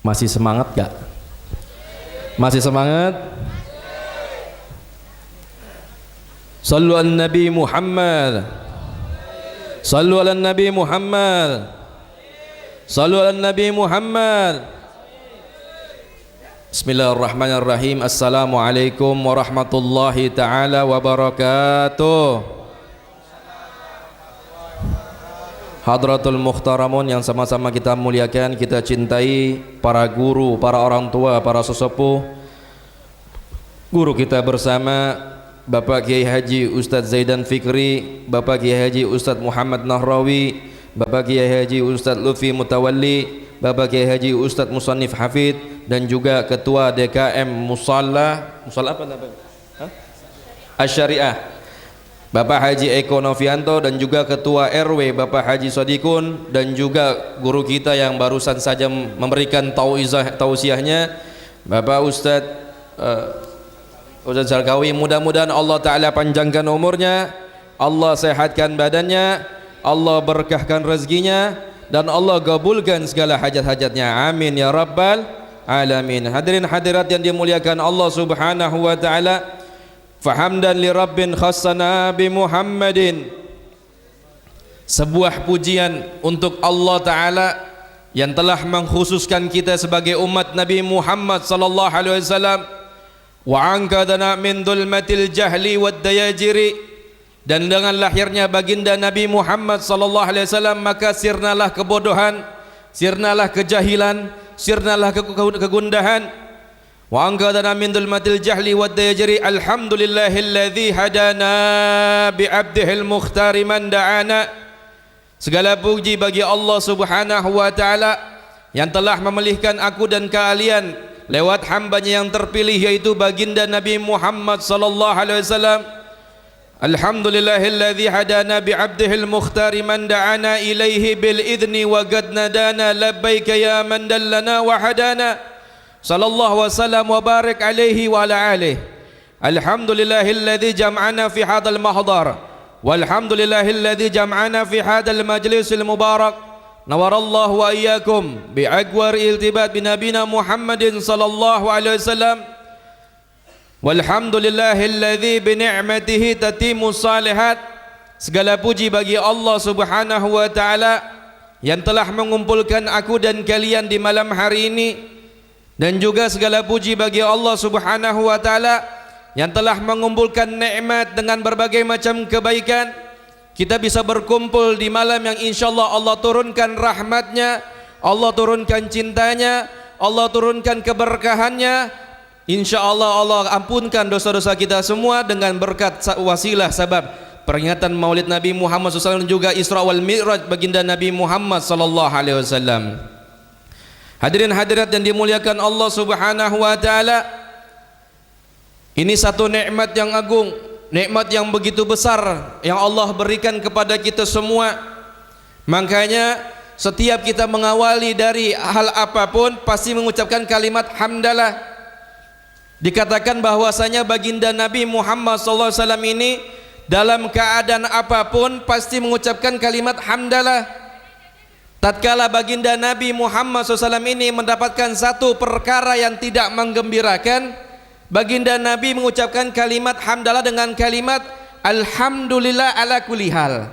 Masih semangat gak? Masih semangat? Sallu ala Nabi Muhammad. Sallu ala Nabi Muhammad. Sallu ala Nabi Muhammad. Bismillahirrahmanirrahim. Assalamualaikum warahmatullahi taala wabarakatuh. Hadratul Mukhtaramun yang sama-sama kita muliakan, kita cintai, para guru, para orang tua, para sesepuh, guru kita bersama Bapak Kiai Haji Ustadz Zaidan Fikri, Bapak Kiai Haji Ustadz Muhammad Nahrawi, Bapak Kiai Haji Ustadz Lutfi Mutawalli, Bapak Kiai Haji Ustadz Musannif Hafid, dan juga Ketua DKM Musalla apa namanya? Asy-Syariah Bapak Haji Eko Novianto, dan juga Ketua RW Bapak Haji Sodikun, dan juga guru kita yang barusan saja memberikan tausiahnya Bapak Ustadz Ustadz Zarkawi. Mudah-mudahan Allah Ta'ala panjangkan umurnya, Allah sehatkan badannya, Allah berkahkan rezekinya, dan Allah gabulkan segala hajat-hajatnya, amin ya rabbal alamin. Hadirin hadirat yang dimuliakan Allah Subhanahu wa Ta'ala, fahamdan li rabbin khassana bi Muhammadin. Sebuah pujian untuk Allah Ta'ala yang telah mengkhususkan kita sebagai umat Nabi Muhammad sallallahu alaihi wasallam, wa ankadana min dhulmatil jahli wad dayajiri, dan dengan lahirnya baginda Nabi Muhammad sallallahu alaihi wasallam maka sirnalah kebodohan, sirnalah kejahilan, sirnalah kegundahan. Wa anqadana min dhulmatil jahli wad dayajri. Alhamdulillahilladzi hadana bi abdihil mukhtari man da'ana. Segala puji bagi Allah Subhanahu wa Ta'ala yang telah memilihkan aku dan kalian lewat hambanya yang terpilih, yaitu baginda Nabi Muhammad sallallahu alaihi wasallam. Alhamdulillahilladzi hadana bi abdihil mukhtari man da'ana ilaihi bil idni wa qad nadana labbaika ya man dallana wa hadana. Sallallahu wasallam wa barik alaihi wa ala alihi. Alhamdulillahilladzi jam'ana fi hadzal mahdhar, walhamdulillahilladzi jam'ana fi hadzal majlisil mubarak. Nawarallahu wa iyyakum bi aqwar iltibat bi nabina Muhammadin sallallahu alaihi wasallam. Walhamdulillahilladzi bi ni'matihi tatimmus shalihat. Segala puji bagi Allah Subhanahu wa Ta'ala yang telah mengumpulkan aku dan kalian di malam hari ini, dan juga segala puji bagi Allah Subhanahu wa Ta'ala yang telah mengumpulkan nikmat dengan berbagai macam kebaikan. Kita bisa berkumpul di malam yang insyaallah Allah turunkan rahmatnya, Allah turunkan cintanya, Allah turunkan keberkahannya. Insyaallah Allah ampunkan dosa-dosa kita semua dengan berkat wasilah sabab peringatan Maulid Nabi Muhammad SAW dan juga Isra wal Mi'raj baginda Nabi Muhammad sallallahu alaihi wasallam. Hadirin hadirat yang dimuliakan Allah Subhanahu wa Ta'ala, ini satu nikmat yang agung, nikmat yang begitu besar yang Allah berikan kepada kita semua. Makanya setiap kita mengawali dari hal apapun pasti mengucapkan kalimat hamdalah. Dikatakan bahwasanya baginda Nabi Muhammad SAW ini dalam keadaan apapun pasti mengucapkan kalimat hamdalah. Tatkala baginda Nabi Muhammad SAW ini mendapatkan satu perkara yang tidak menggembirakan, baginda Nabi mengucapkan kalimat hamdalah dengan kalimat alhamdulillah ala kulli hal.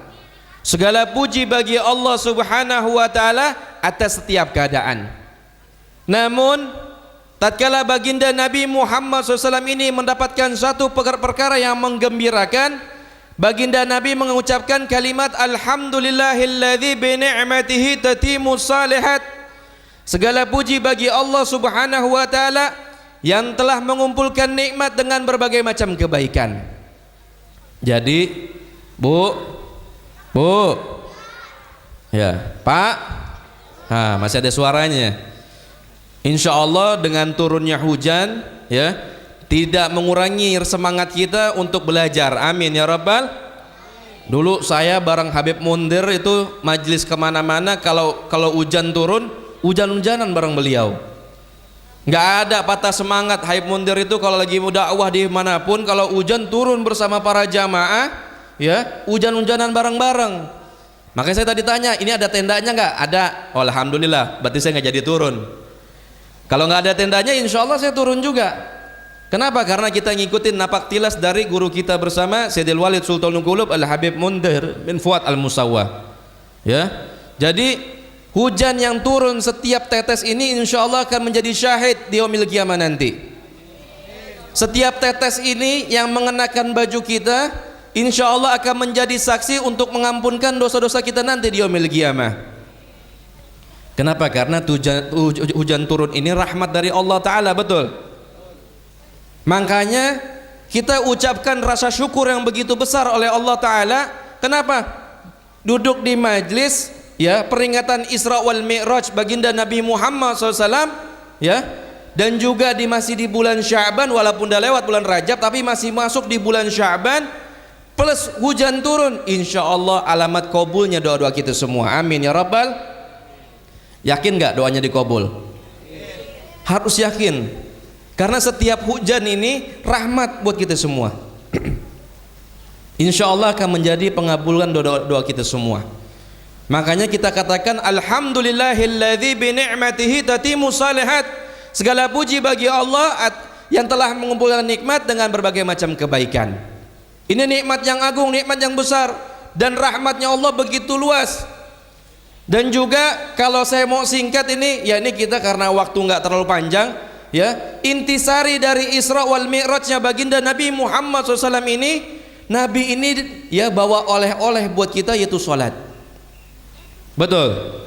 Segala puji bagi Allah Subhanahu wa Ta'ala atas setiap keadaan. Namun tatkala baginda Nabi Muhammad SAW ini mendapatkan satu perkara yang menggembirakan, baginda Nabi mengucapkan kalimat alhamdulillahilladzi bi ni'matihi tatimmus shalihat. Segala puji bagi Allah Subhanahu wa Ta'ala yang telah mengumpulkan nikmat dengan berbagai macam kebaikan. Jadi Bu ya Pak, masih ada suaranya. Insyaallah dengan turunnya hujan ya tidak mengurangi semangat kita untuk belajar, amin ya rabbal. Dulu saya bareng Habib Mundir itu majlis kemana-mana, kalau hujan turun, hujan-hujanan bareng beliau. Nggak ada patah semangat. Habib Mundir itu kalau lagi dakwah di manapun, kalau hujan turun bersama para jamaah, ya hujan-hujanan bareng-bareng. Makanya saya tadi tanya, ini ada tendanya nggak? Ada. Oh, alhamdulillah, berarti saya nggak jadi turun. Kalau nggak ada tendanya, insya Allah saya turun juga. Kenapa? Karena kita ngikutin napak tilas dari guru kita bersama Sayyidil Walid Sultanul Qulub Al-Habib Mundir bin Fuad Al-Musawwa. Ya, jadi hujan yang turun setiap tetes ini insya Allah akan menjadi syahid di yaumil qiyamah nanti. Setiap tetes ini yang mengenakan baju kita insya Allah akan menjadi saksi untuk mengampunkan dosa-dosa kita nanti di yaumil qiyamah. Kenapa? Karena hujan turun ini rahmat dari Allah Ta'ala, betul? Makanya kita ucapkan rasa syukur yang begitu besar oleh Allah Ta'ala. Kenapa? Duduk di majlis ya peringatan Isra wal Mi'raj baginda Nabi Muhammad SAW ya, dan juga masih di bulan Sya'ban, walaupun dah lewat bulan Rajab tapi masih masuk di bulan Sya'ban, plus hujan turun, insya Allah alamat kabulnya doa-doa kita semua. Amin ya Rabbal. Yakin gak doanya dikabul? Harus yakin, karena setiap hujan ini rahmat buat kita semua. Insya Allah akan menjadi pengabulan doa kita semua. Makanya kita katakan alhamdulillahilladzi bi ni'matihi tatimmu shalihat. Segala puji bagi Allah yang telah mengumpulkan nikmat dengan berbagai macam kebaikan. Ini nikmat yang agung, nikmat yang besar, dan rahmatnya Allah begitu luas. Dan juga kalau saya mau singkat ini, ya ini kita karena waktu nggak terlalu panjang ya, intisari dari Isra wal Mi'rajnya baginda Nabi Muhammad SAW ini, Nabi ini ya bawa oleh-oleh buat kita, yaitu sholat. Betul.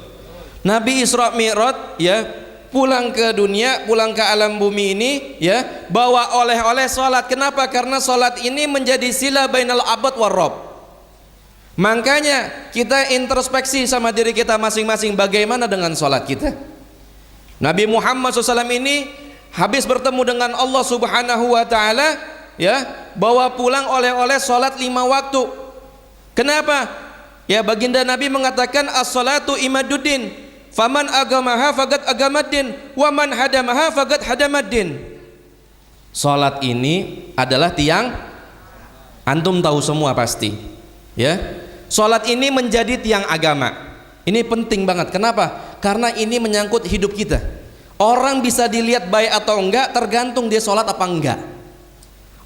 Nabi Isra Mi'raj ya pulang ke dunia, pulang ke alam bumi ini ya bawa oleh-oleh sholat. Kenapa? Karena sholat ini menjadi sila bainal abad war rabb. Makanya kita introspeksi sama diri kita masing-masing, bagaimana dengan sholat kita. Nabi Muhammad SAW ini habis bertemu dengan Allah Subhanahu wa Ta'ala ya bawa pulang oleh-oleh sholat 5 waktu. Kenapa? Ya baginda Nabi mengatakan as-salatu imaduddin, faman agamaha faqad agamaddin, wa man hadamaha faqad hadamaddin. Sholat ini adalah tiang, antum tahu semua pasti ya. Sholat ini menjadi tiang agama. Ini penting banget. Kenapa? Karena ini menyangkut hidup kita. Orang bisa dilihat baik atau enggak tergantung dia sholat apa enggak.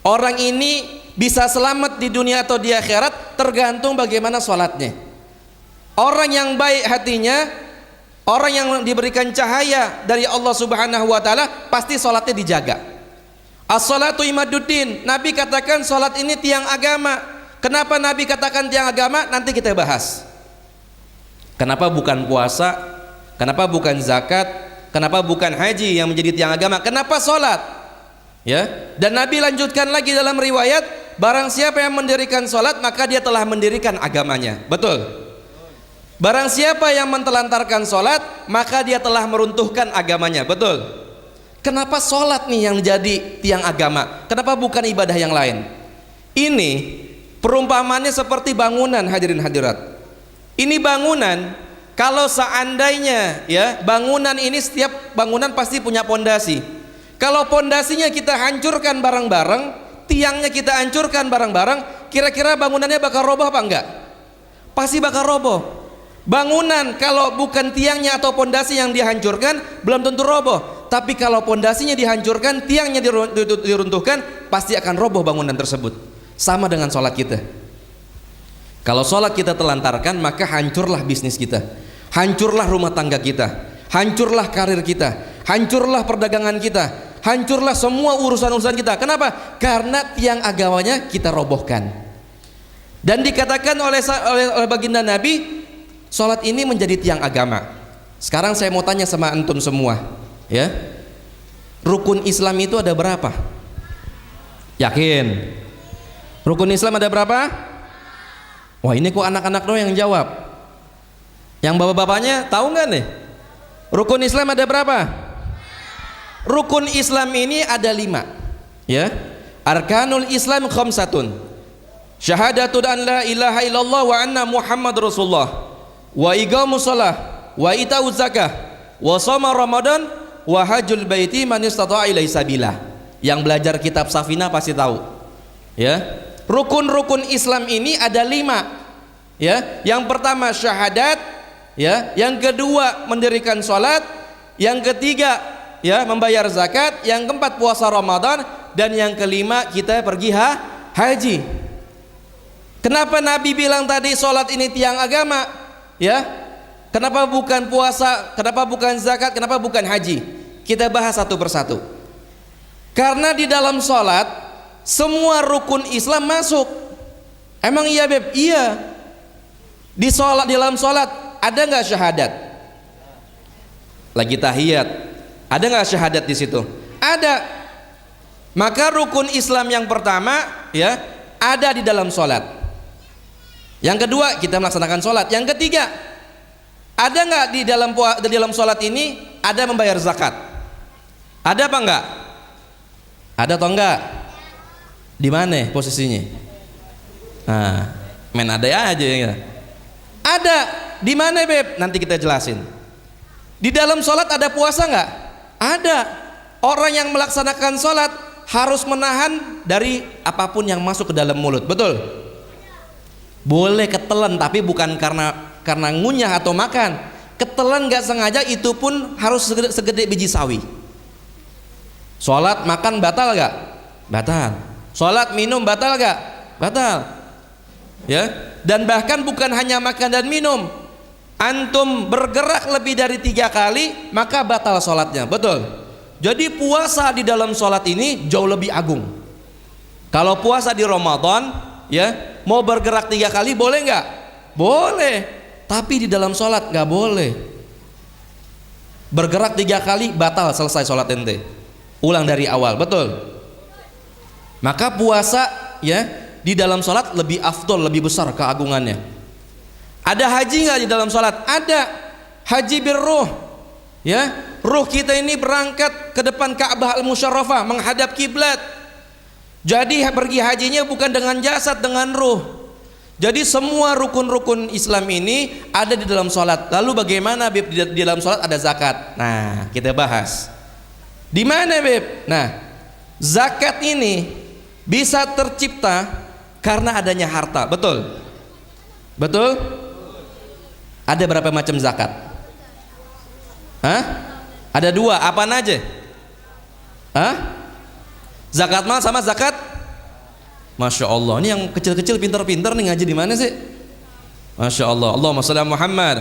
Orang ini bisa selamat di dunia atau di akhirat tergantung bagaimana sholatnya. Orang yang baik hatinya, orang yang diberikan cahaya dari Allah Subhanahu wa Ta'ala, pasti sholatnya dijaga. As-salatu imaduddin. Nabi katakan sholat ini tiang agama. Kenapa Nabi katakan tiang agama? Nanti kita bahas. Kenapa bukan puasa? Kenapa bukan zakat? Kenapa bukan haji yang menjadi tiang agama? Kenapa sholat? Ya. Dan Nabi lanjutkan lagi dalam riwayat, barang siapa yang mendirikan sholat maka dia telah mendirikan agamanya. Betul. Barang siapa yang mentelantarkan sholat maka dia telah meruntuhkan agamanya. Betul. Kenapa sholat nih yang jadi tiang agama? Kenapa bukan ibadah yang lain? Ini perumpamannya seperti bangunan, hadirin hadirat. Ini bangunan, kalau seandainya ya bangunan ini, setiap bangunan pasti punya pondasi. Kalau pondasinya kita hancurkan bareng-bareng, tiangnya kita hancurkan bareng-bareng, kira-kira bangunannya bakal roboh apa enggak? Pasti bakal roboh. Bangunan kalau bukan tiangnya atau pondasi yang dihancurkan belum tentu roboh. Tapi kalau pondasinya dihancurkan, tiangnya diruntuhkan, pasti akan roboh bangunan tersebut. Sama dengan sholat kita. Kalau sholat kita telantarkan, maka hancurlah bisnis kita, hancurlah rumah tangga kita, hancurlah karir kita, hancurlah perdagangan kita, hancurlah semua urusan-urusan kita. Kenapa? Karena tiang agamanya kita robohkan. Dan dikatakan oleh baginda Nabi, sholat ini menjadi tiang agama. Sekarang saya mau tanya sama antum semua ya, rukun Islam itu ada berapa? Yakin? Rukun Islam ada berapa? Wah, ini kok anak-anak doang yang jawab. Yang bapak-bapaknya tahu nggak nih? Rukun Islam ada berapa? Rukun Islam ini ada 5 ya. Arkanul Islam khamsatun. Syahadatu an la ilaha illallah wa anna Muhammad Rasulullah, wa iqamus shalah, wa itauz zakah, wa shoma Ramadan, wa hajjul baiti man istata'a ilaihi sabila. Yang belajar kitab Safinah pasti tahu ya. Rukun-rukun Islam ini ada 5 ya. Yang pertama syahadat ya, yang kedua mendirikan sholat, yang ketiga ya membayar zakat, yang keempat puasa Ramadan, dan yang kelima kita pergi haji. Kenapa Nabi bilang tadi sholat ini tiang agama? Ya, kenapa bukan puasa? Kenapa bukan zakat? Kenapa bukan haji? Kita bahas satu persatu. Karena di dalam sholat semua rukun Islam masuk. Emang iya Beb? Iya. Di dalam sholat ada nggak syahadat? Lagi tahiyat, ada nggak syahadat di situ? Ada. Maka rukun Islam yang pertama, ya, ada di dalam sholat. Yang kedua, kita melaksanakan sholat. Yang ketiga, ada nggak di dalam sholat ini ada membayar zakat? Ada apa enggak? Ada atau enggak? Di mana posisinya? Nah, main ada aja ya. Ada. Di mana Beb? Nanti kita jelasin. Di dalam sholat ada puasa nggak? Ada. Orang yang melaksanakan sholat harus menahan dari apapun yang masuk ke dalam mulut. Betul? Boleh ketelan, tapi bukan karena ngunyah atau makan. Ketelan nggak sengaja, itu pun harus segede biji sawi. Sholat makan batal nggak? Batal. Sholat minum batal nggak? Batal. Ya. Dan bahkan bukan hanya makan dan minum, antum bergerak lebih dari 3 kali maka batal sholatnya. Betul? Jadi puasa di dalam sholat ini jauh lebih agung. Kalau puasa di Ramadan, ya, mau bergerak 3 kali boleh nggak? Boleh. Tapi di dalam sholat nggak boleh. Bergerak 3 kali batal, selesai sholat ente. Ulang dari awal. Betul? Maka puasa, ya, di dalam sholat lebih afdol, lebih besar keagungannya. Ada haji nggak di dalam sholat? Ada. Haji birruh, ya, ruh kita ini berangkat ke depan Ka'bah al-Musyarrafah menghadap kiblat. Jadi pergi hajinya bukan dengan jasad, dengan ruh. Jadi semua rukun-rukun Islam ini ada di dalam sholat. Lalu bagaimana Beb di dalam sholat ada zakat? Nah, kita bahas. Di mana Beb? Nah, zakat ini bisa tercipta karena adanya harta. Betul? Betul? Ada berapa macam zakat? Hah? Ada 2. Apaan aja? Hah? Zakat mal sama zakat? Masya Allah. Ini yang kecil-kecil pintar-pintar nih ngaji di mana sih? Masya Allah. Allahumma sholli ala Muhammad.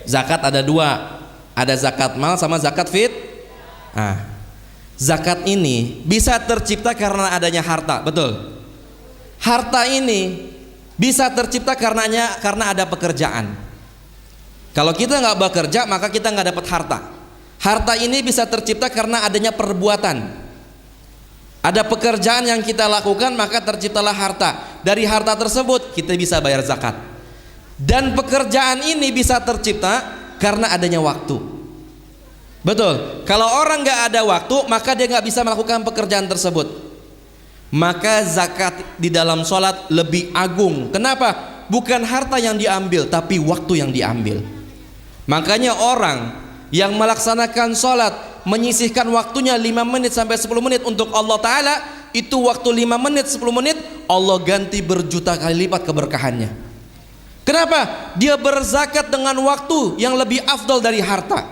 Zakat ada 2. Ada zakat mal sama zakat fit. Zakat ini bisa tercipta karena adanya harta. Betul? Harta ini bisa tercipta karena ada pekerjaan. Kalau kita nggak bekerja maka kita nggak dapat harta. Harta ini bisa tercipta karena adanya perbuatan. Ada pekerjaan yang kita lakukan maka terciptalah harta. Dari harta tersebut kita bisa bayar zakat. Dan pekerjaan ini bisa tercipta karena adanya waktu. Betul? Kalau orang nggak ada waktu maka dia nggak bisa melakukan pekerjaan tersebut. Maka zakat di dalam sholat lebih agung. Kenapa? Bukan harta yang diambil, tapi waktu yang diambil. Makanya orang yang melaksanakan sholat menyisihkan waktunya 5 menit sampai 10 menit untuk Allah Ta'ala, itu waktu 5 menit 10 menit Allah ganti berjuta kali lipat keberkahannya. Kenapa? Dia berzakat dengan waktu yang lebih afdal dari harta.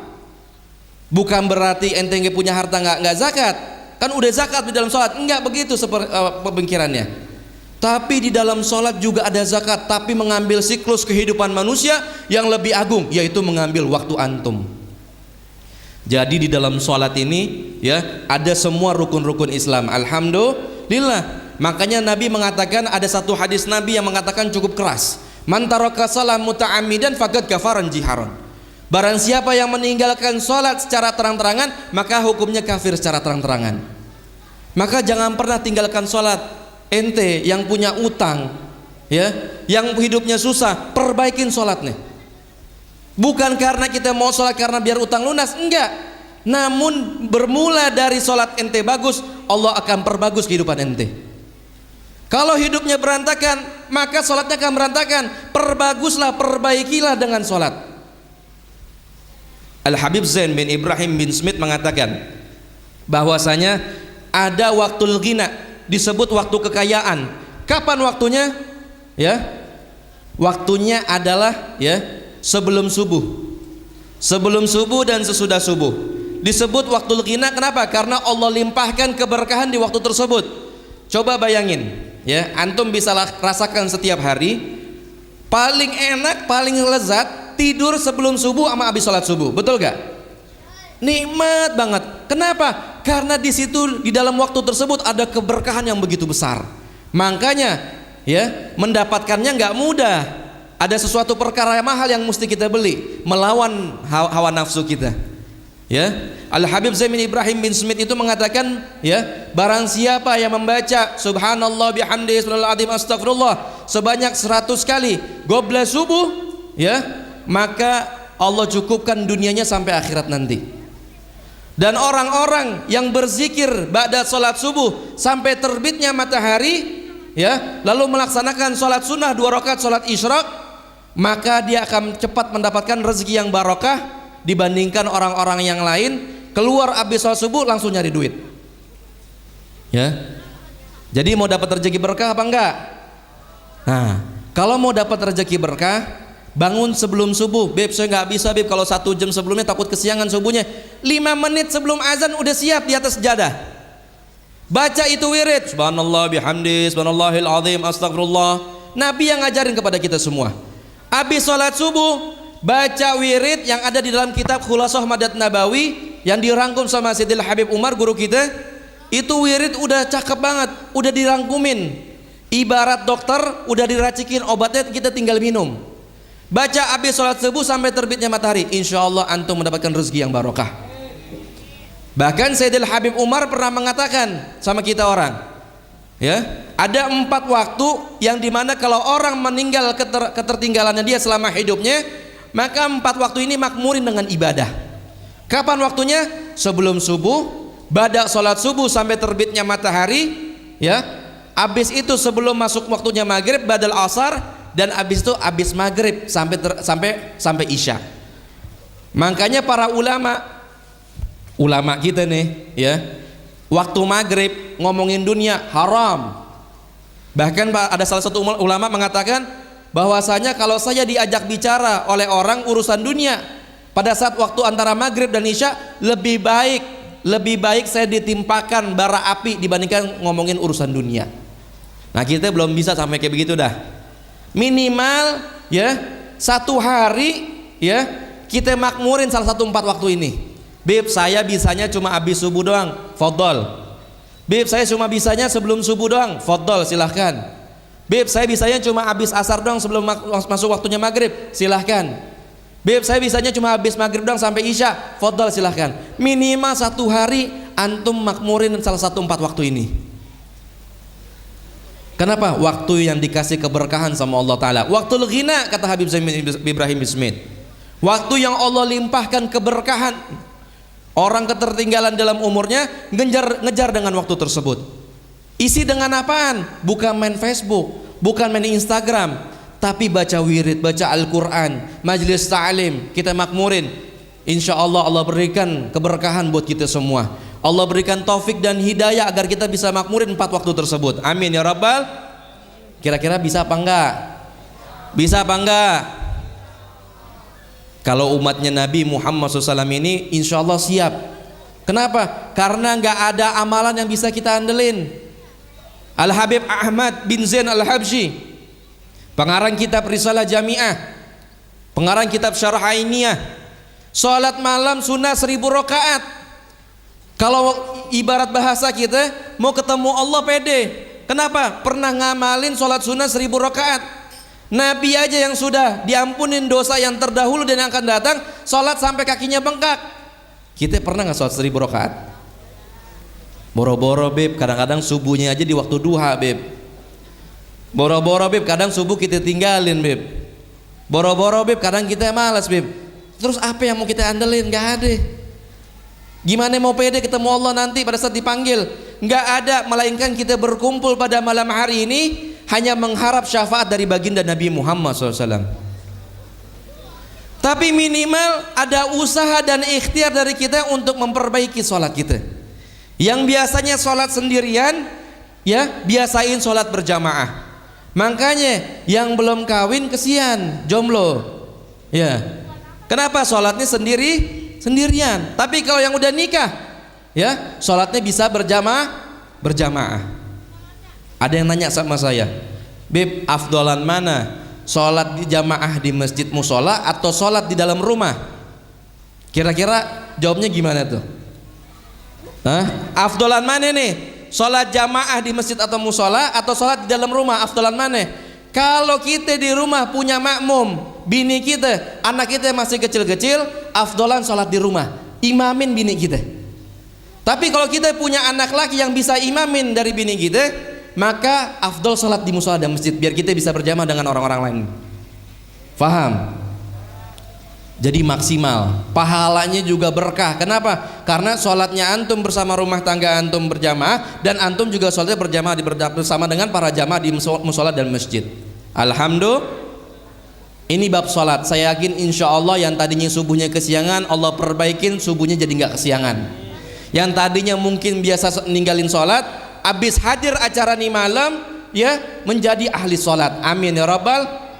Bukan berarti ente punya harta nggak zakat. Kan udah zakat di dalam sholat. Enggak begitu pemikirannya. Tapi di dalam sholat juga ada zakat, tapi mengambil siklus kehidupan manusia yang lebih agung, yaitu mengambil waktu antum. Jadi di dalam sholat ini, ya, ada semua rukun-rukun Islam. Alhamdulillah. Makanya Nabi mengatakan, ada satu hadis Nabi yang mengatakan cukup keras. Man taraka shalah muta'ammidan faqad kafaran jiharan. Barang siapa yang meninggalkan sholat secara terang-terangan, maka hukumnya kafir secara terang-terangan. Maka jangan pernah tinggalkan sholat. Ente yang punya utang, ya, yang hidupnya susah, perbaikin sholatnya. Bukan karena kita mau sholat karena biar utang lunas, enggak. Namun bermula dari sholat ente bagus, Allah akan perbagus kehidupan ente. Kalau hidupnya berantakan, maka sholatnya akan berantakan. Perbaguslah, perbaikilah dengan sholat. Al-Habib Zain bin Ibrahim bin Smith mengatakan bahwasanya ada waktul ghina, disebut waktu kekayaan. Kapan waktunya? Ya, waktunya adalah, ya, sebelum subuh dan sesudah subuh. disebut waktul ghina. Kenapa? Karena Allah limpahkan keberkahan di waktu tersebut. Coba bayangin, ya, antum bisa rasakan setiap hari, paling enak, paling lezat tidur sebelum subuh sama habis sholat subuh, betul gak? Nikmat banget. Kenapa? Karena di situ, di dalam waktu tersebut ada keberkahan yang begitu besar. Makanya, ya, mendapatkannya nggak mudah. Ada sesuatu perkara yang mahal yang mesti kita beli, melawan hawa nafsu kita. Ya, Al Habib Zain bin Ibrahim bin Smith itu mengatakan, ya, barang siapa yang membaca subhanallah bihamdihi subhanallahil azim astagfirullah sebanyak 100 kali gobla subuh, ya, maka Allah cukupkan dunianya sampai akhirat nanti. Dan orang-orang yang berzikir ba'da salat subuh sampai terbitnya matahari, ya, lalu melaksanakan salat sunnah 2 rakaat salat isyraq, maka dia akan cepat mendapatkan rezeki yang barokah dibandingkan orang-orang yang lain keluar habis sholat subuh langsung nyari duit. Ya, jadi mau dapat rezeki berkah apa enggak? Nah, kalau mau dapat rezeki berkah, bangun sebelum subuh. Beb, saya nggak bisa, Beb, kalau 1 jam sebelumnya takut kesiangan subuhnya. 5 menit sebelum azan udah siap di atas sejadah. Baca itu wirid, subhanallah bihamdi subhanallahil azim astagfirullah. Nabi yang ngajarin kepada kita semua. Habis sholat subuh, baca wirid yang ada di dalam kitab Khulasah Madad Nabawi yang dirangkum sama Sayyidil Habib Umar, guru kita. Itu wirid udah cakep banget, udah dirangkumin. Ibarat dokter udah diracikin obatnya, kita tinggal minum. Baca habis sholat subuh sampai terbitnya matahari, insya Allah antum mendapatkan rezeki yang barokah. Bahkan Sayyidil Habib Umar pernah mengatakan sama kita orang, ya, ada 4 waktu yang dimana kalau orang meninggal ketertinggalannya dia selama hidupnya, maka 4 waktu ini makmurin dengan ibadah. Kapan waktunya? Sebelum subuh, ba'da sholat subuh sampai terbitnya matahari, ya. Habis itu sebelum masuk waktunya maghrib, ba'dal asar, dan habis itu habis maghrib sampai isya. Makanya para ulama kita nih, ya, waktu maghrib ngomongin dunia haram. Bahkan ada salah satu ulama mengatakan bahwasanya kalau saya diajak bicara oleh orang urusan dunia pada saat waktu antara maghrib dan isya, lebih baik saya ditimpakan bara api dibandingkan ngomongin urusan dunia. Nah, kita belum bisa sampai kayak begitu dah. Minimal, ya, 1 hari, ya, kita makmurin salah satu 4 waktu ini. Bib, saya bisanya cuma habis subuh doang, fadhol. Bib, saya cuma bisanya sebelum subuh doang, fadhol, silahkan. Bib, saya bisanya cuma habis asar doang sebelum masuk waktunya maghrib, silahkan. Bib, saya bisanya cuma habis maghrib doang sampai isya, fadhol, silahkan. Minimal 1 hari antum makmurin salah satu 4 waktu ini. Kenapa? Waktu yang dikasih keberkahan sama Allah Ta'ala. Waktul ghina, kata Habib Zain bin Ibrahim bin Smith. Waktu yang Allah limpahkan keberkahan. Orang ketertinggalan dalam umurnya ngejar dengan waktu tersebut. Isi dengan apaan? Bukan main Facebook, bukan main Instagram, tapi baca wirid, baca Al-Quran, majlis ta'lim, kita makmurin. Insya Allah Allah berikan keberkahan buat kita semua. Allah berikan taufik dan hidayah agar kita bisa makmurin 4 waktu tersebut. Amin ya Rabbal. Kira-kira bisa apa enggak? Bisa apa enggak? Kalau umatnya Nabi Muhammad SAW ini insya Allah siap. Kenapa? Karena nggak ada amalan yang bisa kita andelin. Al Habib Ahmad bin Zain Al Habsyi, pengarang kitab Risalah Jami'ah, pengarang kitab Syarah Ainiyah, sholat malam sunnah 1000 rakaat. Kalau ibarat bahasa kita, mau ketemu Allah pede. Kenapa? Pernah ngamalin sholat sunnah 1000 rakaat. Nabi aja yang sudah diampunin dosa yang terdahulu dan yang akan datang, sholat sampai kakinya bengkak. Kita pernah nggak sholat 1000 rakaat? Boro-boro, Beb, kadang-kadang subuhnya aja di waktu duha, Beb. Boro-boro, Beb, kadang subuh kita tinggalin, Beb. Boro-boro, Beb, kadang kita malas, Beb. Terus apa yang mau kita andelin? Nggak ada. Gimana mau pede ketemu Allah nanti pada saat dipanggil? Nggak ada, melainkan kita berkumpul pada malam hari ini hanya mengharap syafaat dari baginda Nabi Muhammad SAW. Tapi minimal ada usaha dan ikhtiar dari kita untuk memperbaiki sholat kita. Yang biasanya sholat sendirian, ya, biasain sholat berjamaah. Makanya yang belum kawin kesian, jomblo, ya. Kenapa? Sholatnya sendiri, sendirian. Tapi kalau yang udah nikah, ya, sholatnya bisa berjamaah. Ada yang nanya sama saya, Beb, afdolan mana? Sholat di jamaah di masjid musola atau sholat di dalam rumah? Kira-kira jawabnya gimana tuh? Afdolan mana nih? Sholat jamaah di masjid atau musola atau sholat di dalam rumah? Afdolan mana? Kalau kita di rumah punya makmum, bini kita, anak kita masih kecil-kecil, afdolan sholat di rumah, imamin bini kita. Tapi kalau kita punya anak laki yang bisa imamin dari bini kita, maka afdol sholat di musola dan masjid, biar kita bisa berjamaah dengan orang-orang lain. Faham? Jadi maksimal, pahalanya juga berkah. Kenapa? Karena sholatnya antum bersama rumah tangga antum berjamaah, dan antum juga sholatnya berjamaah bersama dengan para jamaah di musola dan masjid. Alhamdulillah. Ini bab sholat. Saya yakin insya Allah yang tadinya subuhnya kesiangan, Allah perbaikin subuhnya jadi nggak kesiangan. Yang tadinya mungkin biasa ninggalin sholat, habis hadir acara nih malam, ya, menjadi ahli sholat. Amin ya rabbal.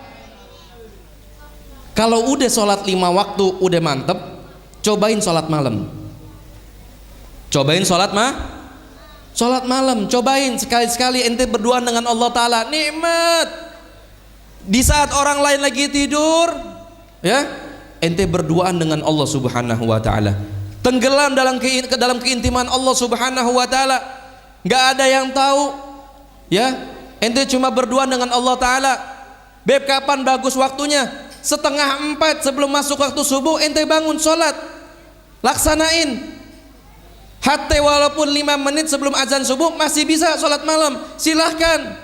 Kalau udah sholat 5 waktu udah mantep, cobain sholat malam. Cobain sholat malam. Cobain sekali-sekali ente berduaan dengan Allah Ta'ala, nikmat. Di saat orang lain lagi tidur, ya, ente berduaan dengan Allah Subhanahu Wa Ta'ala. Tenggelam dalam keintiman Allah Subhanahu Wa Ta'ala. Gak ada yang tahu, ya, ente cuma berduaan dengan Allah Ta'ala. Beb, kapan bagus waktunya? 3:30 sebelum masuk waktu subuh ente bangun sholat, laksanain. Hatta walaupun 5 menit sebelum azan subuh masih bisa sholat malam, silahkan.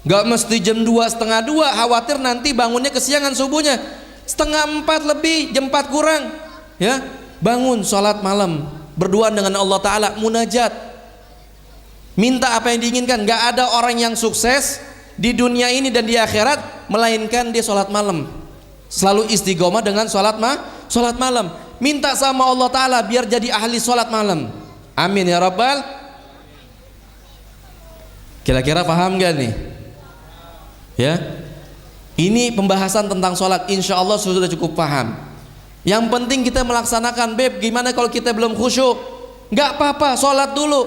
Gak mesti jam 2, setengah 2, khawatir nanti bangunnya kesiangan subuhnya. 3:30 lebih, jam 4 kurang, ya, bangun sholat malam, berduaan dengan Allah Ta'ala, munajat, minta apa yang diinginkan. Gak ada orang yang sukses di dunia ini dan di akhirat melainkan dia sholat malam, selalu istiqomah dengan sholat malam. Minta sama Allah Ta'ala biar jadi ahli sholat malam. Amin ya rabbal. Kira-kira paham gak nih? Ya, ini pembahasan tentang sholat, insya Allah sudah cukup paham. Yang penting kita melaksanakan. Beb, gimana kalau kita belum khusyuk? Gak apa-apa, sholat dulu.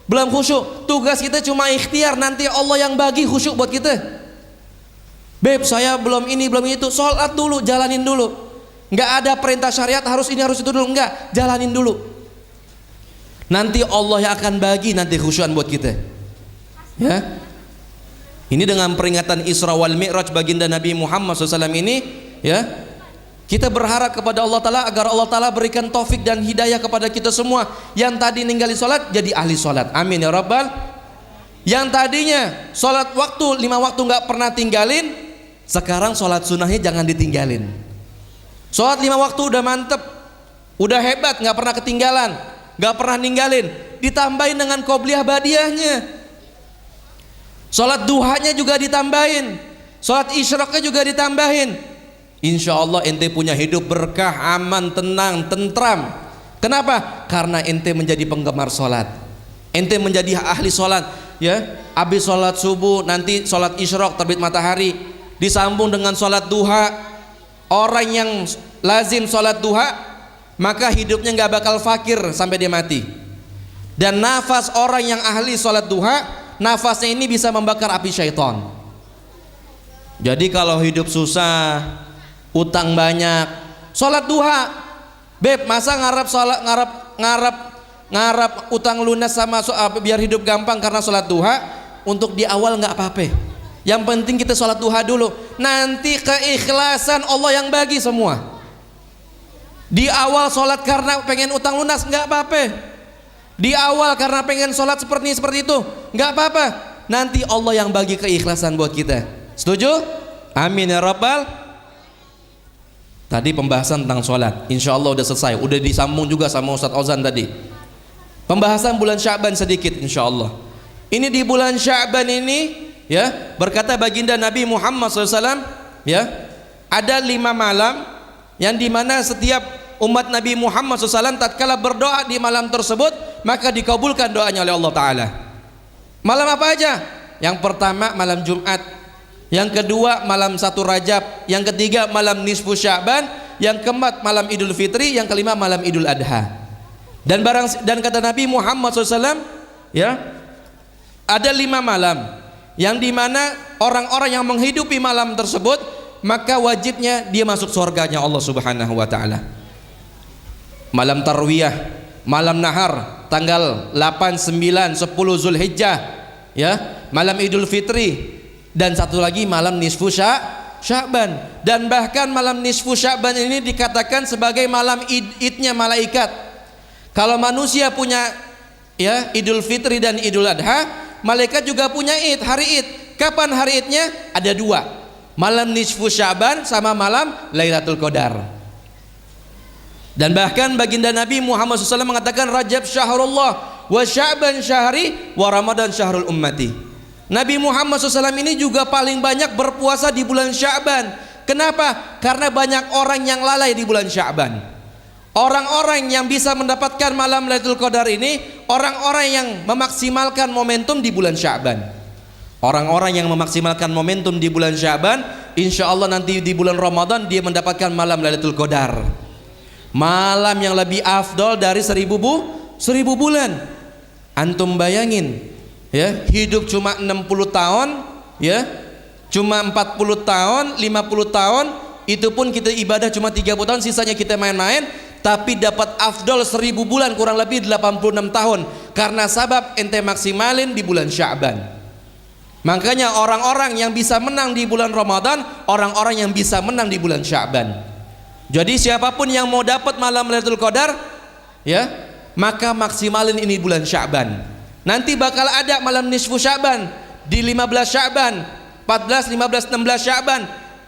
Belum khusyuk, tugas kita cuma ikhtiar, nanti Allah yang bagi khusyuk buat kita. Beb, saya belum ini belum itu, sholat dulu, jalanin dulu. Nggak ada perintah syariat harus ini harus itu dulu, nggak, jalanin dulu. Nanti Allah yang akan bagi nanti khusyuan buat kita. Ya, ini dengan peringatan Isra wal Mi'raj baginda Nabi Muhammad SAW ini, ya, kita berharap kepada Allah Ta'ala agar Allah Ta'ala berikan taufik dan hidayah kepada kita semua. Yang tadi ninggalin sholat jadi ahli sholat. Amin ya rabbal. Yang tadinya sholat waktu 5 waktu nggak pernah tinggalin, sekarang sholat sunnahnya jangan ditinggalin. Sholat 5 waktu udah mantep, udah hebat, nggak pernah ketinggalan, nggak pernah ninggalin. Ditambahin dengan qobliyah badiahnya. Sholat duhanya juga ditambahin, sholat isyraqnya juga ditambahin. Insya Allah ente punya hidup berkah, aman, tenang, tentram. Kenapa? Karena ente menjadi penggemar sholat, ente menjadi ahli sholat, ya. Habis sholat subuh nanti sholat isyraq terbit matahari, disambung dengan sholat duha. Orang yang lazim sholat duha maka hidupnya nggak bakal fakir sampai dia mati. Dan nafas orang yang ahli sholat duha, nafasnya ini bisa membakar api syaitan. Jadi kalau hidup susah, utang banyak, sholat duha. Beb, masa ngarap utang lunas sama biar hidup gampang karena sholat duha? Untuk di awal nggak apa-apa. Yang penting kita sholat duha dulu. Nanti keikhlasan Allah yang bagi semua. Di awal sholat karena pengen utang lunas nggak apa-apa. Di awal karena pengen sholat seperti itu nggak apa-apa. Nanti Allah yang bagi keikhlasan buat kita. Setuju? Amin ya rabbal. Tadi pembahasan tentang sholat, insya Allah udah selesai, udah disambung juga sama Ustadz Ozan tadi. Pembahasan bulan Sya'ban sedikit, insya Allah. Ini di bulan Sya'ban ini, ya, berkata baginda Nabi Muhammad SAW, ya, ada 5 malam yang dimana setiap umat Nabi Muhammad SAW tatkala berdoa di malam tersebut maka dikabulkan doanya oleh Allah Ta'ala. Malam apa aja? Yang pertama malam Jumat, yang kedua malam 1 Rajab, yang ketiga malam nisfu Sya'ban, yang keempat malam Idul Fitri, yang kelima malam Idul Adha. Dan kata Nabi Muhammad SAW, ya, ada 5 malam yang dimana orang-orang yang menghidupi malam tersebut maka wajibnya dia masuk surganya Allah Subhanahu wa taala. Malam Tarwiyah, malam Nahar, tanggal 8, 9, 10 Zulhijjah, ya, malam Idul Fitri, dan satu lagi malam nisfu Sya'ban. Dan bahkan malam nisfu Sya'ban ini dikatakan sebagai malam idnya malaikat. Kalau manusia punya, ya, Idul Fitri dan Idul Adha, malaikat juga punya id, hari id. Kapan hari idnya? Ada 2, malam nisfu Sya'ban sama malam Lailatul Qadar. Dan bahkan baginda Nabi Muhammad SAW mengatakan, Rajab syahrullah wa Sya'ban syahri wa Ramadan syahrul ummati. Nabi Muhammad SAW ini juga paling banyak berpuasa di bulan Sya'ban. Kenapa? Karena banyak orang yang lalai di bulan Sya'ban. Orang-orang yang bisa mendapatkan malam Lailatul Qadar ini orang-orang yang memaksimalkan momentum di bulan Sya'ban. Orang-orang yang memaksimalkan momentum di bulan Sya'ban, insya Allah nanti di bulan Ramadan dia mendapatkan malam Lailatul Qadar, malam yang lebih afdol dari 1000 bulan. Antum bayangin, ya, hidup cuma 60 tahun, ya, cuma 40 tahun, 50 tahun, itu pun kita ibadah cuma 30 tahun, sisanya kita main-main, tapi dapat afdol 1000 bulan, kurang lebih 86 tahun, karena sabab ente maksimalin di bulan Sya'ban. Makanya orang-orang yang bisa menang di bulan Ramadan, orang-orang yang bisa menang di bulan Sya'ban. Jadi siapapun yang mau dapat malam Lailatul Qadar, ya, maka maksimalin ini bulan Sya'ban. Nanti bakal ada malam nisfu Sya'ban di 15 Sya'ban, 14, 15, 16 Sya'ban,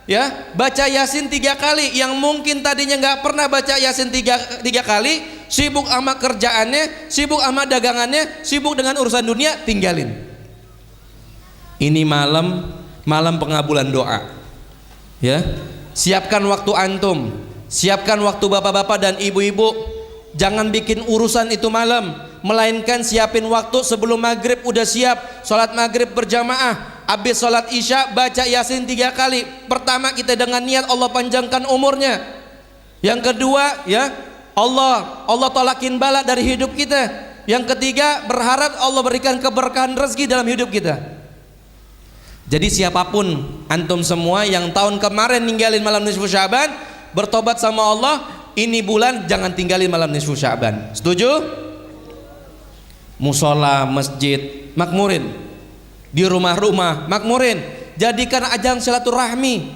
ya. Baca Yasin 3 kali. Yang mungkin tadinya nggak pernah baca Yasin 3 kali, sibuk sama kerjaannya, sibuk sama dagangannya, sibuk dengan urusan dunia, tinggalin. Ini malam pengabulan doa, ya. Siapkan waktu antum, siapkan waktu bapak-bapak dan ibu-ibu. Jangan bikin urusan itu malam, melainkan siapin waktu sebelum maghrib udah siap. Sholat maghrib berjamaah, habis sholat isya baca Yasin 3 kali. Pertama kita dengan niat Allah panjangkan umurnya. Yang kedua, ya, Allah tolakin bala dari hidup kita. Yang ketiga, berharap Allah berikan keberkahan rezeki dalam hidup kita. Jadi siapapun antum semua yang tahun kemarin ninggalin malam nisfu Sya'ban, bertobat sama Allah, ini bulan jangan tinggalin malam nisfu Sya'ban. Setuju? Musola, masjid, makmurin. Di rumah-rumah, makmurin. Jadikan ajang silaturahmi.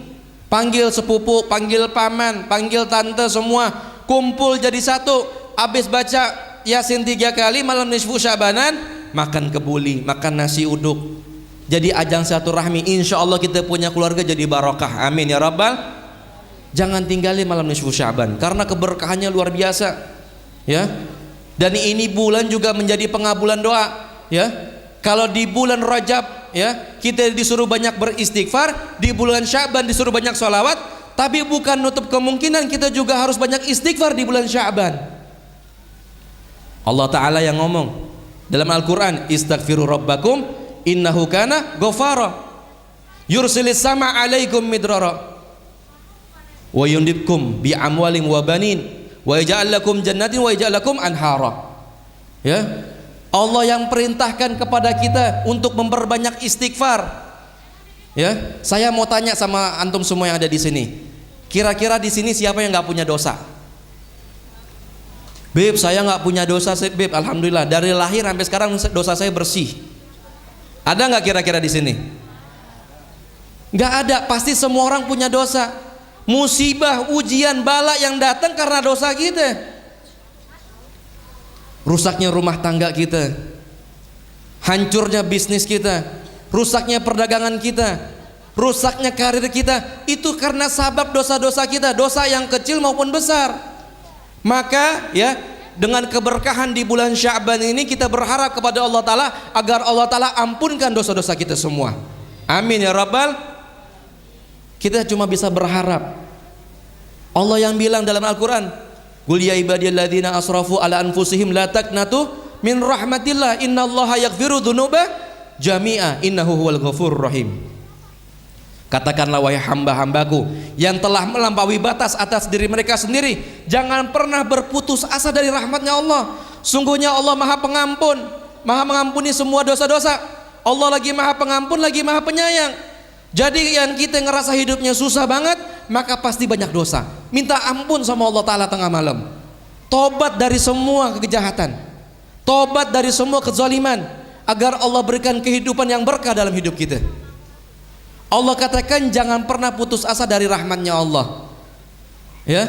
Panggil sepupu, panggil paman, panggil tante, semua kumpul jadi satu. Habis baca Yasin 3 kali malam nisfu Sya'banan, makan kebuli, makan nasi uduk. Jadi ajang silaturahmi, insya Allah kita punya keluarga jadi barokah, amin ya rabbal. Jangan tinggalin malam nisfu Sya'ban karena keberkahannya luar biasa, ya. Dan ini bulan juga menjadi pengabulan doa, ya. Kalau di bulan Rajab, ya, kita disuruh banyak beristighfar, di bulan Sya'ban disuruh banyak sholawat, tapi bukan nutup kemungkinan kita juga harus banyak istighfar di bulan Sya'ban. Allah Ta'ala yang ngomong dalam Al-Quran, istaghfiru rabbakum innahu kana ghafara yursilis sama alaikum midrara wa yundibkum bi amwalin wa banin wa yaj'al lakum jannatin wa yaj'al lakum anhara. Ya, Allah yang perintahkan kepada kita untuk memperbanyak istighfar. Ya, saya mau tanya sama antum semua yang ada di sini. Kira-kira di sini siapa yang nggak punya dosa? Beb, saya nggak punya dosa, Beb. Alhamdulillah, dari lahir sampai sekarang dosa saya bersih. Ada nggak kira-kira di sini? Nggak ada. Pasti semua orang punya dosa. Musibah, ujian, bala yang datang karena dosa kita. Rusaknya rumah tangga kita, hancurnya bisnis kita, rusaknya perdagangan kita, rusaknya karir kita, itu karena sabab dosa-dosa kita, dosa yang kecil maupun besar. Maka, ya, dengan keberkahan di bulan Sya'ban ini kita berharap kepada Allah Ta'ala agar Allah Ta'ala ampunkan dosa-dosa kita semua, amin ya rabbal. Kita cuma bisa berharap. Allah yang bilang dalam Al-Quran, qul ya ibadiyalladzina asrafu ala anfusihim la taqnatu min rahmatillah innallaha yaghfiru dzunuba jami'a innahu huwal ghafurur rahim. Katakanlah wahai hamba-hambaku yang telah melampaui batas atas diri mereka sendiri, jangan pernah berputus asa dari rahmatnya Allah. Sungguhnya Allah Maha Pengampun, Maha mengampuni semua dosa-dosa. Allah lagi Maha Pengampun, lagi Maha Penyayang. Jadi yang kita ngerasa hidupnya susah banget, maka pasti banyak dosa. Minta ampun sama Allah Ta'ala tengah malam. Tobat dari semua kejahatan, tobat dari semua kezaliman, agar Allah berikan kehidupan yang berkah dalam hidup kita. Allah katakan jangan pernah putus asa dari rahmatnya Allah. Ya,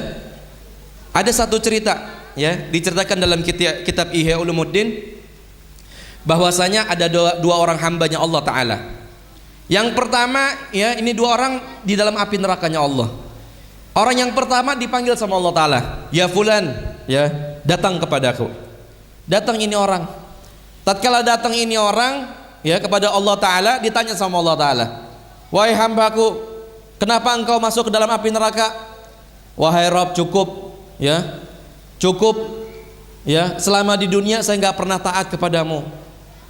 ada satu cerita, ya, diceritakan dalam kitab Ihya Ulumuddin, bahwasanya ada dua orang hambanya Allah Ta'ala. Yang pertama, ya, ini dua orang di dalam api nerakanya Allah. Orang yang pertama dipanggil sama Allah Ta'ala, ya fulan, ya, datang kepadaku. Datang ini orang. Tatkala datang ini orang, ya, kepada Allah Ta'ala, ditanya sama Allah Ta'ala, wahai hambaku, kenapa engkau masuk ke dalam api neraka? Wahai Rabb, cukup, ya, cukup, ya, selama di dunia saya nggak pernah taat kepadamu,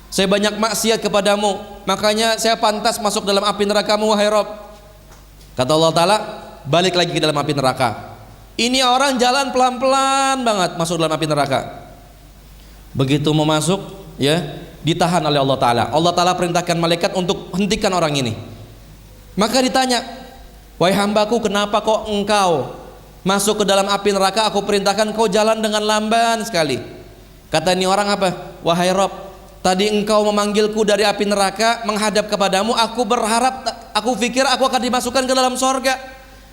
saya banyak maksiat kepadamu, makanya saya pantas masuk dalam api nerakamu, wahai Rabb. Kata Allah Ta'ala, balik lagi ke dalam api neraka. Ini orang jalan pelan-pelan banget masuk dalam api neraka. Begitu mau masuk, ya, ditahan oleh Allah Ta'ala. Allah Ta'ala perintahkan malaikat untuk hentikan orang ini. Maka ditanya, wahai hambaku, kenapa kok engkau masuk ke dalam api neraka? Aku perintahkan kau jalan dengan lamban sekali. Kata ini orang apa? Wahai Rabb, tadi engkau memanggilku dari api neraka menghadap kepadamu, aku berharap, aku pikir aku akan dimasukkan ke dalam sorga,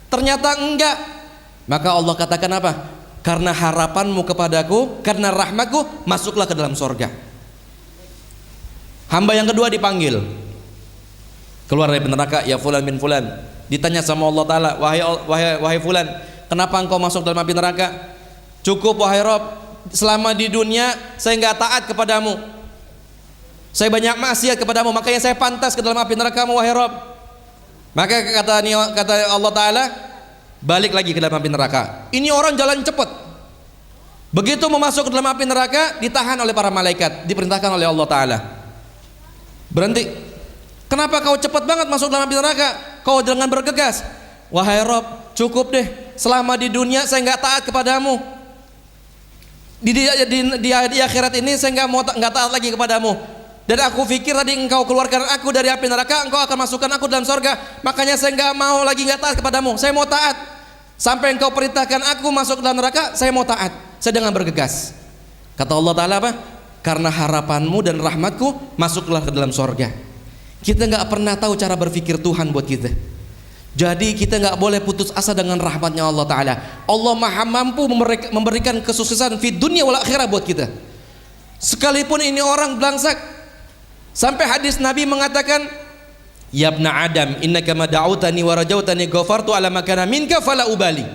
ternyata enggak. Maka Allah katakan apa? Karena harapanmu kepadaku, karena rahmatku, masuklah ke dalam sorga. Hamba yang kedua dipanggil, keluar dari neraka, ya fulan bin fulan. Ditanya sama Allah Ta'ala, wahai fulan, kenapa engkau masuk dalam api neraka? Cukup wahai Rabb, selama di dunia saya enggak taat kepadamu, saya banyak maksiat kepadamu, makanya saya pantas ke dalam api nerakamu, wahai Rabb. Maka kata Allah Ta'ala, balik lagi ke dalam api neraka. Ini orang jalan cepat. Begitu mau masuk ke dalam api neraka, ditahan oleh para malaikat, diperintahkan oleh Allah Ta'ala, berhenti. Kenapa kau cepat banget masuk dalam api neraka? Kau jangan bergegas. Wahai Rabb, cukup deh, selama di dunia saya nggak taat kepadamu, di akhirat ini saya nggak taat lagi kepadamu, dan aku pikir tadi engkau keluarkan aku dari api neraka, engkau akan masukkan aku dalam sorga, makanya saya nggak mau lagi nggak taat kepadamu, saya mau taat. Sampai engkau perintahkan aku masuk dalam neraka, saya mau taat, saya dengan bergegas. Kata Allah Ta'ala apa? Karena harapanmu dan rahmatku, masuklah ke dalam sorga. Kita nggak pernah tahu cara berpikir Tuhan buat kita. Jadi kita nggak boleh putus asa dengan rahmatnya Allah Ta'ala. Allah Maha mampu memberikan kesuksesan di dunia wal akhirah buat kita. Sekalipun ini orang belangsak, sampai hadis Nabi mengatakan, ya ibna Adam, innaka ma da'utani wa rajautani ghafartu ala ma kana minka fala ubali.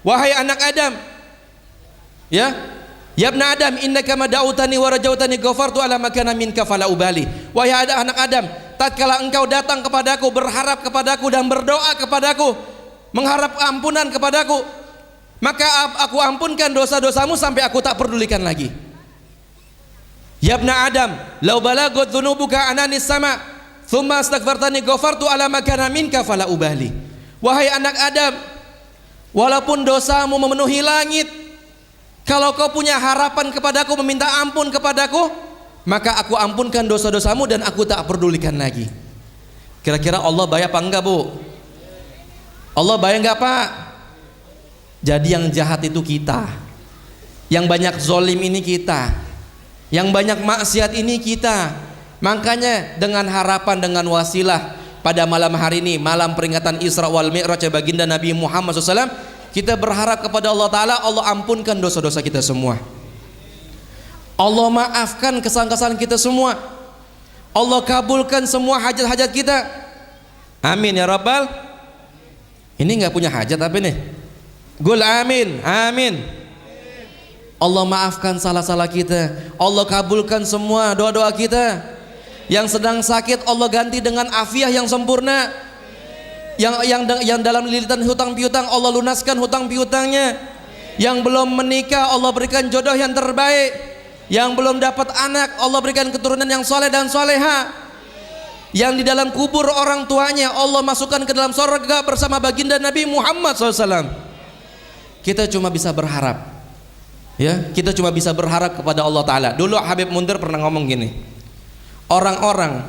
Wahai anak Adam, ya ibna Adam, innaka ma da'utani wa rajautani ghafartu ala ma kana minka fala ubali. Wahai anak Adam, tatkala engkau datang kepadaku, berharap kepadaku dan berdoa kepadaku, mengharap ampunan kepadaku, maka aku ampunkan dosa-dosamu sampai aku tak pedulikan lagi. Ya ibna Adam, law balagat dhunubuka ananis sama, thumma astaghfartani ghafartu ala ma kana minka fala ubali. Wahai anak Adam, walaupun dosamu memenuhi langit, kalau kau punya harapan kepadaku, meminta ampun kepadaku, maka aku ampunkan dosa-dosamu dan aku tak pedulikan lagi. Kira-kira Allah bayar apa enggak, Bu? Allah bayar enggak, Pak? Jadi yang jahat itu kita, yang banyak zolim ini kita, yang banyak maksiat ini kita. Makanya dengan harapan, dengan wasilah pada malam hari ini, malam peringatan Isra wal Mi'raj baginda Nabi Muhammad SAW, kita berharap kepada Allah Ta'ala, Allah ampunkan dosa-dosa kita semua, Allah maafkan kesalahan-kesalahan kita semua, Allah kabulkan semua hajat-hajat kita. Amin ya Rabbal. Ini nggak punya hajat apa nih? Gul amin, amin. Allah maafkan salah-salah kita, Allah kabulkan semua doa-doa kita. Yang sedang sakit Allah ganti dengan afiah yang sempurna. Yang dalam lilitan hutang piutang Allah lunaskan hutang piutangnya. Yang belum menikah Allah berikan jodoh yang terbaik. Yang belum dapat anak Allah berikan keturunan yang soleh dan soleha. yang di dalam kubur orang tuanya Allah masukkan ke dalam surga bersama baginda Nabi Muhammad SAW. Kita cuma bisa berharap, ya, kita cuma bisa berharap kepada Allah Ta'ala. Dulu Habib Mundir pernah ngomong gini, orang-orang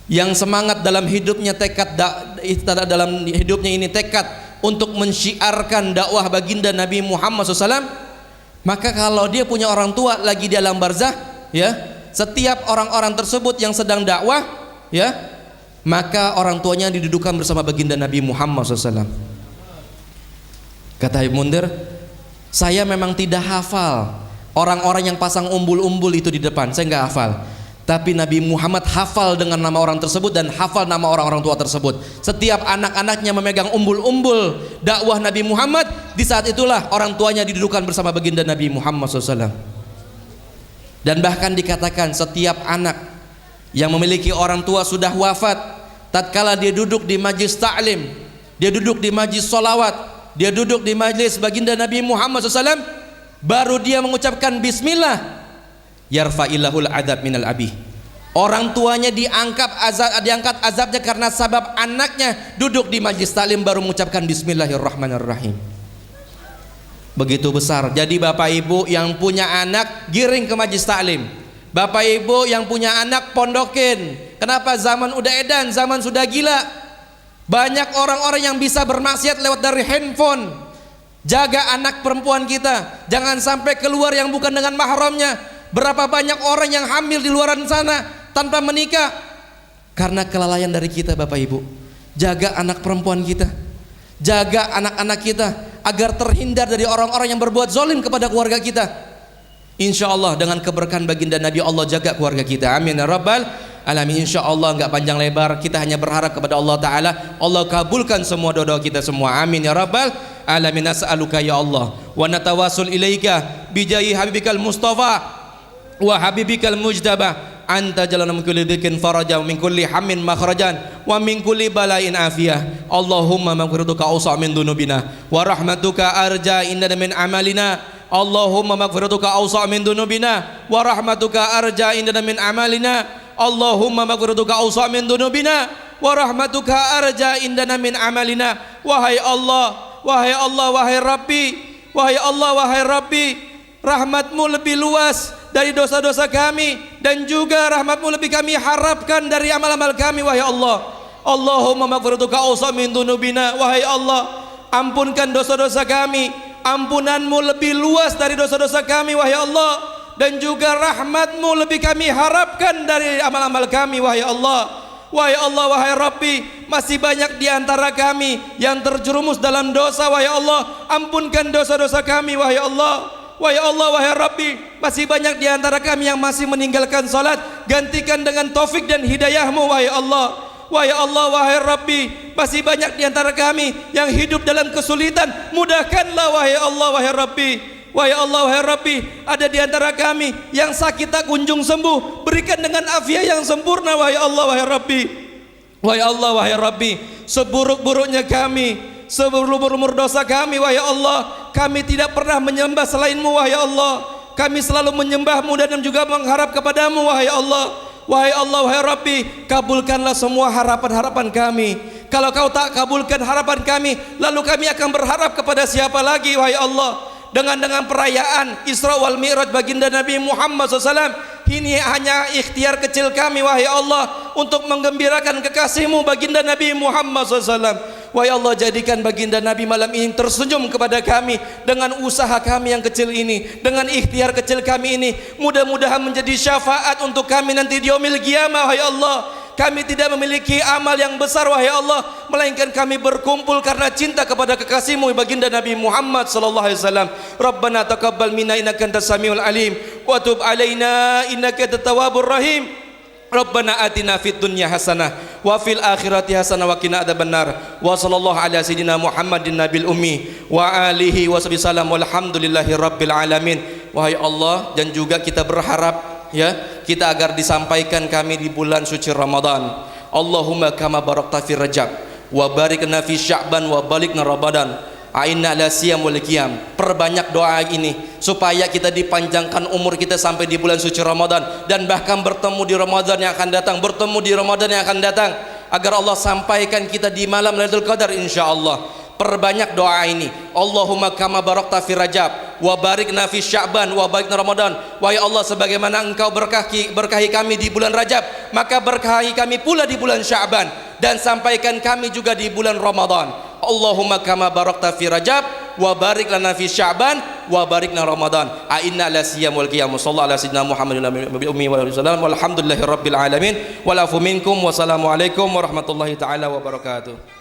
yang semangat dalam hidupnya, dalam hidupnya ini tekad untuk mensyiarkan dakwah baginda Nabi Muhammad SAW, maka kalau dia punya orang tua lagi di alam barzah, ya, setiap orang-orang tersebut yang sedang dakwah, ya, maka orang tuanya didudukan bersama baginda Nabi Muhammad SAW. Kata Habib Mundir, saya memang tidak hafal orang-orang yang pasang umbul-umbul itu di depan, saya nggak hafal. Tapi Nabi Muhammad hafal dengan nama orang tersebut dan hafal nama orang-orang tua tersebut. Setiap anak-anaknya memegang umbul-umbul dakwah Nabi Muhammad, di saat itulah orang tuanya didudukan bersama baginda Nabi Muhammad SAW. Dan bahkan dikatakan setiap anak yang memiliki orang tua sudah wafat, tatkala dia duduk di majlis ta'lim, dia duduk di majlis solawat, dia duduk di majlis baginda Nabi Muhammad SAW, baru dia mengucapkan bismillah, yarfa'illahul adab minal abi. Orang tuanya diangkat azabnya karena sabab anaknya duduk di majlis ta'lim baru mengucapkan bismillahirrahmanirrahim. Begitu besar. Jadi bapak ibu yang punya anak, giring ke majlis ta'lim. Bapak ibu yang punya anak, pondokin. Kenapa? Zaman udah edan, zaman sudah gila. Banyak orang-orang yang bisa bermaksiat lewat dari handphone. Jaga anak perempuan kita, jangan sampai keluar yang bukan dengan mahramnya. Berapa banyak orang yang hamil di luaran sana tanpa menikah karena kelalaian dari kita bapak ibu. Jaga anak perempuan kita, jaga anak-anak kita agar terhindar dari orang-orang yang berbuat zalim kepada keluarga kita. Insya Allah dengan keberkahan baginda Nabi, Allah jaga keluarga kita. Amin ya rabbal alamin. Insya Allah nggak panjang lebar, kita hanya berharap kepada Allah Ta'ala, Allah kabulkan semua doa kita semua. Amin ya rabbal alamin. Nas'aluka ya Allah wa natawasul ilaika bijahi habibikal mustafa wa habibikal mujtaba anta jalana min kulli dhikin faraja wa min kulli hammin makhrajan wa min kulli bala'in afiyah. Allahumma maghfiratuka awsa' min dunubina wa rahmatuka arja inna min amalina. Allahumma maghfiratuka awsa' min dunubina wa rahmatuka arja inna min amalina. Allahumma maghfiratuka awsa' min dunubina wa rahmatuka arja indana min amalina. Wahai Allah, wahai Allah, wahai Rabbi, wahai Allah, wahai Rabbi, rahmatmu lebih luas dari dosa-dosa kami dan juga rahmatmu lebih kami harapkan dari amal-amal kami. Wahai Allah, Allahumma maghfiratuka awsa' min dunubina. Wahai Allah, ampunkan dosa-dosa kami, ampunanmu lebih luas dari dosa-dosa kami. Wahai Allah, dan juga rahmatmu lebih kami harapkan dari amal-amal kami. Wahai Allah, wahai Allah, wahai Rabbi, masih banyak di antara kami yang terjerumus dalam dosa. Wahai Allah, ampunkan dosa-dosa kami. Wahai Allah, wahai Allah, wahai Rabbi, masih banyak di antara kami yang masih meninggalkan salat, gantikan dengan taufik dan hidayahmu. Wahai Allah, wahai Allah, wahai Rabbi, masih banyak di antara kami yang hidup dalam kesulitan, mudahkanlah. Wahai Allah, wahai Rabbi, wahai Allah, wahai Rabbi, ada di antara kami yang sakit tak kunjung sembuh, berikan dengan afiat yang sempurna. Wahai Allah, wahai Rabbi, wahai Allah, wahai Rabbi, seburuk-buruknya kami, seberumur dosa kami, wahai Allah, kami tidak pernah menyembah selainmu. Wahai Allah, kami selalu menyembahmu dan juga mengharap kepadamu. Wahai Allah, wahai Allah, wahai Rabbi, kabulkanlah semua harapan-harapan kami. Kalau kau tak kabulkan harapan kami, lalu kami akan berharap kepada siapa lagi? Wahai Allah, dengan perayaan Isra wal Mi'raj baginda Nabi Muhammad SAW, ini hanya ikhtiar kecil kami. Wahai Allah, untuk menggembirakan kekasihmu baginda Nabi Muhammad SAW. Wahai Allah, jadikan baginda Nabi malam ini tersenyum kepada kami dengan usaha kami yang kecil ini, dengan ikhtiar kecil kami ini. Mudah-mudahan menjadi syafaat untuk kami nanti di yaumil qiyamah. Wahai Allah, kami tidak memiliki amal yang besar, wahai Allah, melainkan kami berkumpul karena cinta kepada kekasihmu baginda Nabi Muhammad sallallahu alaihi wasallam. Rabbana taqabbal minna innaka antas samiul alim wa tub alaina innaka antat tawwabur rahim. Rabbana atina fid dunya hasanah wa fil akhirati hasanah wa qina adzabannar. Wa sallallahu ala sayidina Muhammadin nabil ummi wa alihi wa sahbihi sallam walhamdulillahi rabbil alamin. Wahai Allah, dan juga kita berharap, ya, kita agar disampaikan kami di bulan suci Ramadan. Allahumma kama barakta fi Rajab wa barikna fi Sya'ban wa balikna Ramadan. A'inna ala siyam wal qiyam. Perbanyak doa ini supaya kita dipanjangkan umur kita sampai di bulan suci Ramadan, dan bahkan bertemu di Ramadan yang akan datang, bertemu di Ramadan yang akan datang, agar Allah sampaikan kita di malam Lailatul Qadar insyaallah. Perbanyak doa ini. Allahumma kama barakta fi Rajab wa barikna fi Sya'ban wa barikna Ramadan. Wahai Allah, sebagaimana Engkau berkahi kami di bulan Rajab, maka berkahi kami pula di bulan Sya'ban, dan sampaikan kami juga di bulan Ramadan. Allahumma kama barakta fi Rajab wa barik lana fi Sya'ban wa barikna Ramadan. A'inna ala siyam wal qiyam. Sallallahu ala sayyidina Muhammadin ummi wa sallam. Walhamdulillahi rabbil alamin. Wal afu minkum. Wassalamu alaikum warahmatullahi taala wabarakatuh.